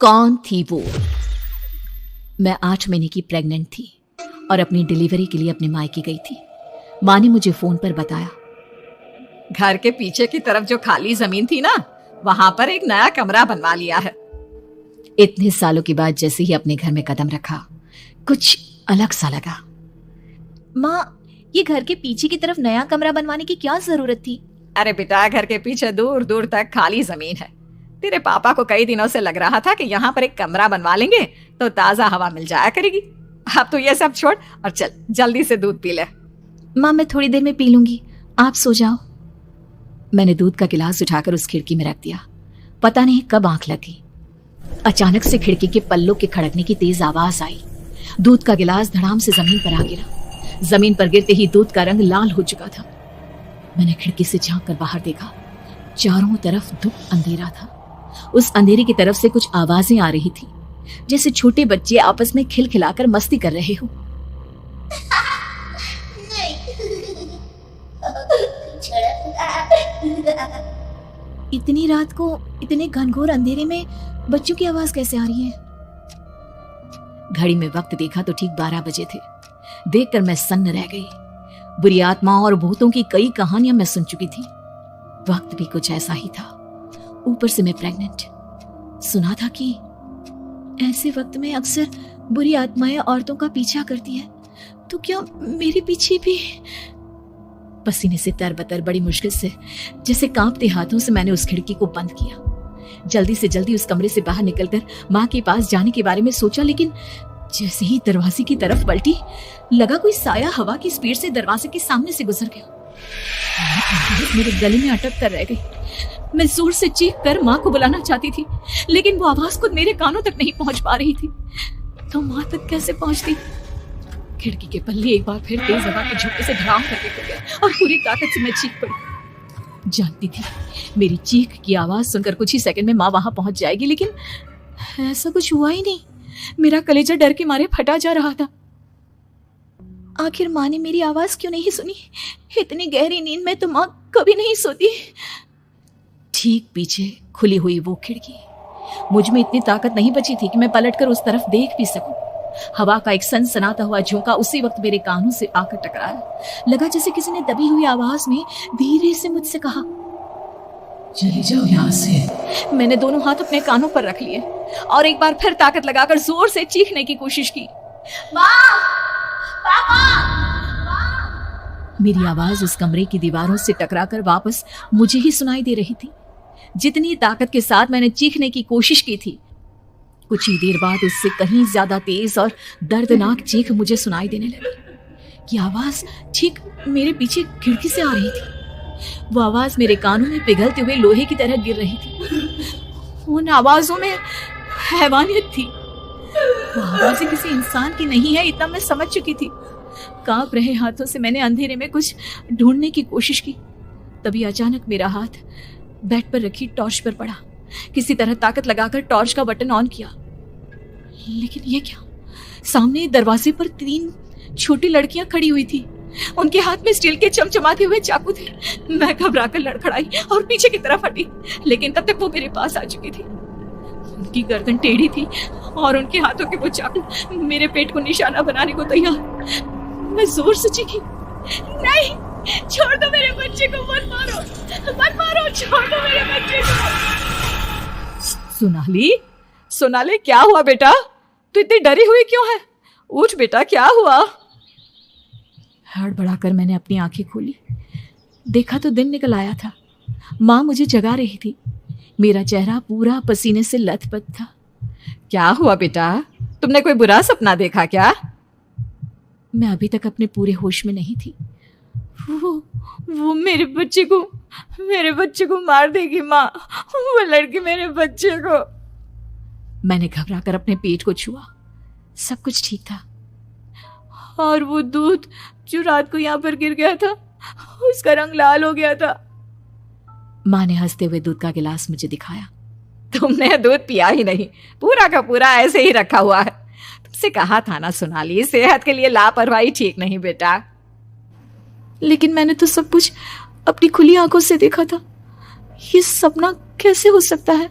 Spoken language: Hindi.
कौन थी वो? मैं 8 महीने की प्रेग्नेंट थी और अपनी डिलीवरी के लिए अपने मायके गई थी। माँ ने मुझे फोन पर बताया, घर के पीछे की तरफ जो खाली जमीन थी ना, वहां पर एक नया कमरा बनवा लिया है। इतने सालों के बाद जैसे ही अपने घर में कदम रखा, कुछ अलग सा लगा। माँ, ये घर के पीछे की तरफ नया कमरा बनवाने की क्या जरूरत थी? अरे बेटा, घर के पीछे दूर दूर तक खाली जमीन है। तेरे पापा को कई दिनों से लग रहा था कि यहाँ पर एक कमरा बनवा लेंगे तो ताजा हवा मिल जाया करेगी। अब तो ये सब छोड़ और चल जल्दी से दूध पी ले। माँ, मैं थोड़ी देर में पी लूंगी, आप सो जाओ। मैंने दूध का गिलास उठाकर उस खिड़की में रख दिया। पता नहीं कब आंख लगी। अचानक से खिड़की के पल्लों के खड़कने की तेज आवाज आई। दूध का गिलास धड़ाम से जमीन पर आ गिरा। जमीन पर गिरते ही दूध का रंग लाल हो चुका था। मैंने खिड़की से झांक कर बाहर देखा। चारों तरफ धुप अंधेरा था। उस अंधेरे की तरफ से कुछ आवाजें आ रही थी, जैसे छोटे बच्चे आपस में खिलखिलाकर मस्ती कर रहे हो। इतनी रात को इतने घनघोर अंधेरे में बच्चों की आवाज कैसे आ रही है? घड़ी में वक्त देखा तो ठीक 12 बजे थे। देखकर मैं सन्न रह गई। बुरी आत्माओं और भूतों की कई कहानियां मैं सुन चुकी थी। वक्त भी कुछ ऐसा ही था। ऊपर से मैं प्रेग्नेंट। सुना था कि ऐसे वक्त में अक्सर बुरी आत्माएं औरतों का पीछा करती है, तो क्या मेरे पीछे भी? पसीने से तरबतर बड़ी मुश्किल से, जैसे कांपते हाथों से मैंने उस खिड़की को बंद किया। जल्दी से जल्दी उस कमरे से बाहर निकलकर माँ के पास जाने के बारे में सोचा, लेकिन जैसे ही दरवाजे की तरफ पलटी, लगा कोई साया हवा की स्पीड से दरवाजे के सामने से गुजर गया। मेरे गले में अटक कर रह गई। मैं जोर से चीख कर माँ को बुलाना चाहती थी, लेकिन वो आवाज खुद मेरे कानों तक नहीं पहुंच पा रही थी। तो माँ तक कैसे पहुंचती? खिड़की के पल्ले एक बार फिर तेज हवा के झोंके से धड़ाम करके खुल गए और पूरी ताकत से मैं चीख पड़ी। जानती थी मेरी चीख की आवाज सुनकर कुछ ही सेकंड में माँ वहां पहुंच जाएगी, लेकिन ऐसा कुछ हुआ ही नहीं। मेरा कलेजा डर के मारे फटा जा रहा था। आखिर माँ ने मेरी आवाज क्यों नहीं सुनी? इतनी गहरी नींद में तो माँ कभी नहीं सोती। ठीक पीछे खुली हुई वो खिड़की। मुझ में इतनी ताकत नहीं बची थी कि मैं पलटकर उस तरफ देख भी सकूं। हवा का एक सनसनाता हुआ झोंका उसी वक्त मेरे कानों से आकर टकराया। लगा जैसे किसी ने दबी हुई आवाज में धीरे से मुझसे कहा, चली जाओ यहाँ से। मैंने दोनों हाथ अपने कानों पर रख लिए और एक बार फिर ताकत लगाकर जोर से चीखने की कोशिश की, माँ, पापा, माँ। मेरी आवाज उस कमरे की दीवारों से टकराकर वापस मुझे ही सुनाई दे रही थी। जितनी ताकत के साथ मैंने चीखने की कोशिश की थी, कुछ ही देर बाद उससे कहीं ज्यादा तेज और दर्दनाक चीख मुझे सुनाई देने लगी। ये आवाज ठीक मेरे पीछे खिड़की से आ रही थी। वो आवाज मेरे कानों में पिघलते हुए लोहे की तरह गिर रही थी। उन आवाजों में हैवानियत थी। वो आवाजें किसी इंसान की नहीं है, इतना मैं समझ चुकी थी। कांप रहे हाथों से मैंने अंधेरे में कुछ ढूंढने की कोशिश की। तभी अचानक मेरा हाथ बेड पर रखी टॉर्च पर पड़ा। किसी तरह ताकत लगाकर टॉर्च का बटन ऑन किया, लेकिन ये क्या? सामने दरवाजे पर 3 छोटी लड़कियां खड़ी हुई थी। उनके हाथ में स्टील के चमचमाते हुए चाकू थे। मैं घबराकर लड़खड़ाई और पीछे की तरफ हटी, लेकिन तब तक वो मेरे पास आ चुकी थी। उनकी गर्दन टेढ़ी थी और उनके हाथों के वो चाकू मेरे पेट को निशाना बनाने को तैयार। मैं जोर से चीखी, नहीं, छोड़ दो मेरे बच्चे को, मत मारो, मत मारो, छोड़ दो मेरे बच्चे को। सोनाली, क्या हुआ बेटा? तू इतनी डरी हुई क्यों है? उठ बेटा, क्या हुआ? हड़बड़ाकर मैंने अपनी आंखें खोली। देखा तो दिन निकल आया था। माँ मुझे जगा रही थी। मेरा चेहरा पूरा पसीने से लथपथ था। क्या हुआ बेटा? तुमने कोई बुरा सपना देखा क्या? मैं अभी तक अपने पूरे होश में नहीं थी। वो मेरे बच्चे को मार देगी माँ। वो लड़की मेरे बच्चे को। मैंने घबराकर अपने पेट को छुआ। सब कुछ ठीक था। और वो दूध जो रात को यहाँ पर गिर गया था, उसका रंग लाल हो गया था। माँ ने हंसते हुए दूध का गिलास मुझे दिखाया। तुमने दूध पिया ही नहीं, पूरा का पूरा ऐसे ही रखा हुआ है। तुमसे कहा था ना सोनाली, सेहत के लिए लापरवाही ठीक नहीं बेटा। लेकिन मैंने तो सब कुछ अपनी खुली आंखों से देखा था। ये सपना कैसे हो सकता है?